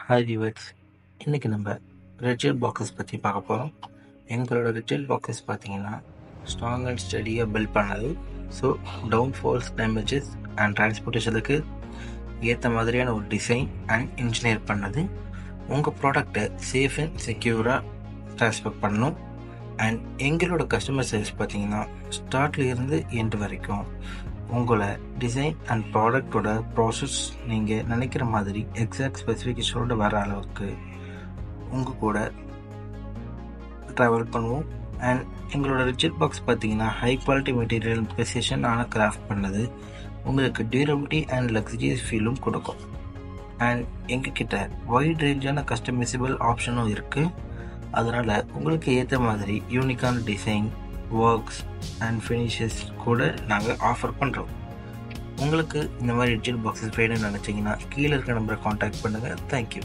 Hi viewers, இன்றைக்கி நம்ம rigid boxes பற்றி பார்க்க போகிறோம். எங்களோட ரிஜிட் பாக்ஸஸ் பார்த்தீங்கன்னா ஸ்ட்ராங் அண்ட் ஸ்டடியாக பில்ட் பண்ணது. ஸோ டவுன்ஃபால்ஸ், டேமேஜஸ் அண்ட் டிரான்ஸ்போர்ட்டேஷனுக்கு ஏற்ற மாதிரியான ஒரு டிசைன் அண்ட் இன்ஜினியர் பண்ணது. உங்கள் ப்ராடக்டை சேஃப் அண்ட் செக்யூராக ட்ரான்ஸ்ஃபர் பண்ணணும். அண்ட் எங்களோட கஸ்டமர் சர்வீஸ் பார்த்தீங்கன்னா ஸ்டார்ட்லேருந்து எண்டு வரைக்கும் உங்களை டிசைன் அண்ட் ப்ராடக்டோட ப்ராசஸ் நீங்கள் நினைக்கிற மாதிரி எக்ஸாக்ட் ஸ்பெசிஃபிகேஷனோடு வர அளவுக்கு உங்கள் கூட ட்ராவல் பண்ணுவோம். அண்ட் எங்களோட ரிஜிட் பாக்ஸ் பார்த்தீங்கன்னா ஹை குவாலிட்டி மெட்டீரியல் ப்ரெசிஷனான கிராஃப்ட் பண்ணது உங்களுக்கு டியூரபிலிட்டி அண்ட் லக்ஸரியஸ் ஃபீலும் கொடுக்கும். அண்ட் எங்ககிட்ட வைட் ரேஞ்சான கஸ்டமைசபிள் ஆப்ஷனும் இருக்குது. அதனால் உங்களுக்கு ஏற்ற மாதிரி யூனிக்கான டிசைன், ஒர்க்ஸ் அண்ட் ஃபினிஷஸ் கூட நாங்கள் ஆஃபர் பண்ணுறோம். உங்களுக்கு இந்த மாதிரி ரிஜிட் பாக்ஸஸ் வேணும்னு நினச்சிங்கன்னா கீழே இருக்க நம்பரை காண்டாக்ட் பண்ணுங்கள். தேங்க்யூ.